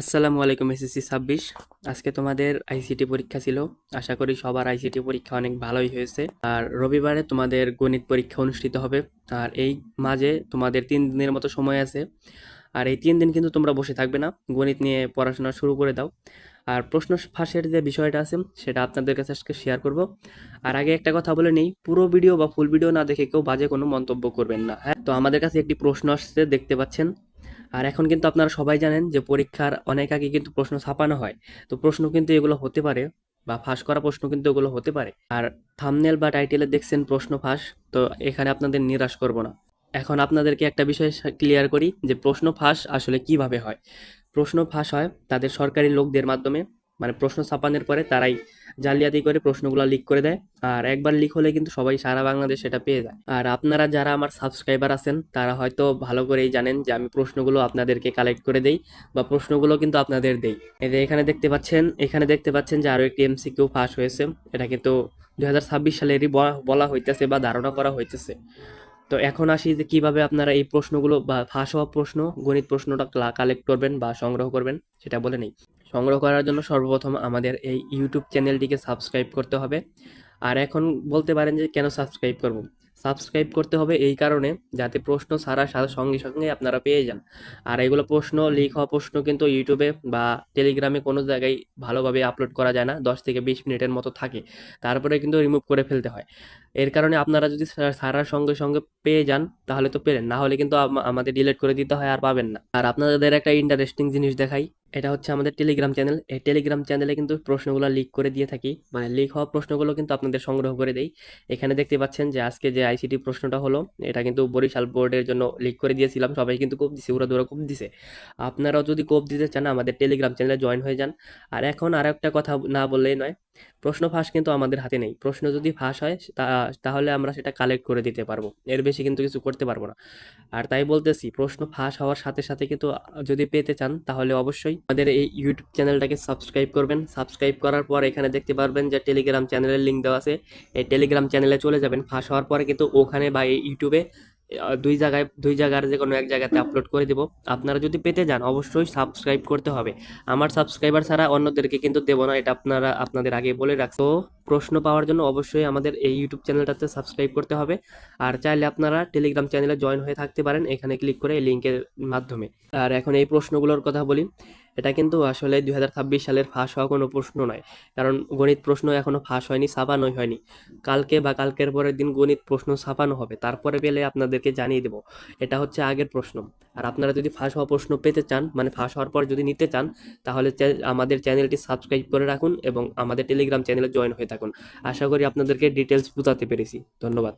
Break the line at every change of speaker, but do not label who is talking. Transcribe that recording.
আসসালামু আলাইকুম এসএসসি 26। আজকে তোমাদের আইসিটি পরীক্ষা ছিল। আশা করি সবার আইসিটি পরীক্ষা অনেক ভালোই হয়েছে। আর রবিবারে তোমাদের গণিত পরীক্ষা অনুষ্ঠিত হবে। আর এই মাঝে তোমাদের 3 দিনের মতো সময় আছে। আর এই 3 দিন কিন্তু তোমরা বসে থাকবে না, গণিত নিয়ে পড়াশোনা শুরু করে দাও। আর প্রশ্ন ফাঁসের যে বিষয়টা আছে সেটা আপনাদের কাছে আজকে শেয়ার করব। আর আগে একটা কথা বলে নেই, পুরো ভিডিও বা ফুল ভিডিও না দেখে কেউ বাজে কোনো মন্তব্য করবেন না, হ্যাঁ? তো আমাদের কাছে একটি প্রশ্ন আসছে, দেখতে পাচ্ছেন। আর এখন কিন্তু আপনারা সবাই জানেন যে পরীক্ষার অনেক আগে কিন্তু প্রশ্ন ছাপানো হয়। তো প্রশ্ন কিন্তু এগুলো হতে পারে, বা ফাঁস করা প্রশ্ন কিন্তু এগুলো হতে পারে। আর থাম্বনেল বা টাইটেলে দেখছেন প্রশ্ন ফাঁস, তো এখানে আপনাদের নিরাশ করব না। এখন আপনাদেরকে একটা বিষয় ক্লিয়ার করি যে প্রশ্ন ফাঁস আসলে কিভাবে হয়। প্রশ্ন ফাঁস হয় তাদের সরকারি লোকদের মাধ্যমে, মানে প্রশ্ন ছাপানোর পরে তারাই জালিয়াতি করে প্রশ্নগুলো লিক করে দেয়। আর একবার লিক হলে কিন্তু সবাই সারা বাংলাদেশ সেটা পেয়ে যায়। আর আপনারা যারা আমার সাবস্ক্রাইবার আছেন তারা হয়তো ভালো করেই জানেন যে আমি প্রশ্নগুলো আপনাদেরকে কালেক্ট করে দেই, বা প্রশ্নগুলো কিন্তু আপনাদের দেই। এই যে এখানে দেখতে পাচ্ছেন যে আরো একটি এমসিকিউ ফাঁস হয়েছে। এটা কিন্তু 2026 সালেরই বলা হইতেছে বা ধারণা করা হইতেছে। তো এখন আসি যে কিভাবে আপনারা এই প্রশ্নগুলো বা ফাঁস হওয়া প্রশ্ন, গণিত প্রশ্নটা কালেক্ট করবেন বা সংগ্রহ করবেন সেটা বলে নেই। সংগ্রহ করার জন্য সর্বপ্রথম আমাদের এই ইউটিউব চ্যানেলটিকে সাবস্ক্রাইব করতে হবে। আর এখন বলতে পারেন যে কেন সাবস্ক্রাইব করব? সাবস্ক্রাইব করতে হবে এই কারণে যাতে প্রশ্ন ছাড়ার সাথে সঙ্গে সঙ্গে আপনারা পেয়ে যান। আর এগুলো প্রশ্ন, লিক হওয়া প্রশ্ন কিন্তু ইউটিউবে বা টেলিগ্রামে কোনো জায়গায় ভালোভাবে আপলোড করা যায় না, 10 থেকে 20 মিনিটের মতো থাকে, তারপরে কিন্তু রিমুভ করে ফেলতে হয়। এর কারণে আপনারা যদি ছাড়ার সঙ্গে সঙ্গে পেয়ে যান তাহলে তো পেলেন, না হলে কিন্তু আমাদের ডিলিট করে দিতে হয়, আর পাবেন না। আর আপনাদের একটা ইন্টারেস্টিং জিনিস দেখাই, এটা হচ্ছে আমাদের টেলিগ্রাম চ্যানেল। এই টেলিগ্রাম চ্যানেলে কিন্তু প্রশ্নগুলো লিক করে দিয়ে থাকি, মানে লিক হওয়া প্রশ্নগুলো কিন্তু আপনাদের সংগ্রহ করে দেই। এখানে দেখতে পাচ্ছেন যে আজকে যে আইসিটি প্রশ্নটা হলো, এটা কিন্তু বরিশাল বোর্ডের জন্য লিক করে দিয়েছিলাম, সবাই কিন্তু কোপ দিছে, উড়া দুরা কোপ দিছে। আপনারাও যদি কোপ দিতে চান আমাদের টেলিগ্রাম চ্যানেলে জয়েন হয়ে যান। আর এখন আর একটা কথা না বললেই নয়, প্রশ্ন ফাঁস কিন্তু আমাদের হাতে নেই। প্রশ্ন যদি ফাঁস হয় তাহলে আমরা সেটা কালেক্ট করে দিতে পারবো, এর বেশি কিন্তু কিছু করতে পারবো না। আর তাই বলতেছি, প্রশ্ন ফাঁস হওয়ার সাথে সাথে কিন্তু যদি পেতে চান তাহলে অবশ্যই আমাদের এই ইউটিউব চ্যানেলটাকে সাবস্ক্রাইব করবেন। সাবস্ক্রাইব করার পর এখানে দেখতে পারবেন যে টেলিগ্রাম চ্যানেলের লিঙ্ক দেওয়া আছে। এই টেলিগ্রাম চ্যানেলে চলে যাবেন, ফাঁস হওয়ার পরে কিন্তু ওখানে বা এই ইউটিউবে দুই জায়গার যে কোনো এক জায়গাতে আপলোড করে দেব। আপনারা যদি পেতে যান অবশ্যই সাবস্ক্রাইব করতে হবে। আমার সাবস্ক্রাইবার ছাড়া অন্যদেরকে কিন্তু দেবো না, এটা আপনাদের আগে বলে রাখতো। প্রশ্ন পাওয়ার জন্য অবশ্যই আমাদের এই ইউটিউব চ্যানেলটাতে সাবস্ক্রাইব করতে হবে। আর চাইলে আপনারা টেলিগ্রাম চ্যানেলে জয়েন হয়ে থাকতে পারেন এখানে ক্লিক করে, এই লিঙ্কের মাধ্যমে। আর এখন এই প্রশ্নগুলোর কথা বলি। এটা কিন্তু আসলে 2026 সালের ফাঁস হওয়া কোনো প্রশ্ন নয়, কারণ গণিত প্রশ্ন এখনো ফাঁস হয়নি, ছাপানোই হয়নি। কালকে বা কালকের পরের দিন গণিত প্রশ্ন ছাপানো হবে, তারপরে পেলে আপনাদেরকে জানিয়ে দেবো। এটা হচ্ছে আগের প্রশ্ন। আর আপনারা যদি ফাঁস হওয়া প্রশ্ন পেতে চান, মানে ফাঁস হওয়ার পর যদি নিতে চান, তাহলে আমাদের চ্যানেলটি সাবস্ক্রাইব করে রাখুন এবং আমাদের টেলিগ্রাম চ্যানেলে জয়েন হয়ে থাকুন। আশা করি আপনাদেরকে ডিটেলস বোঝাতে পেরেছি। ধন্যবাদ।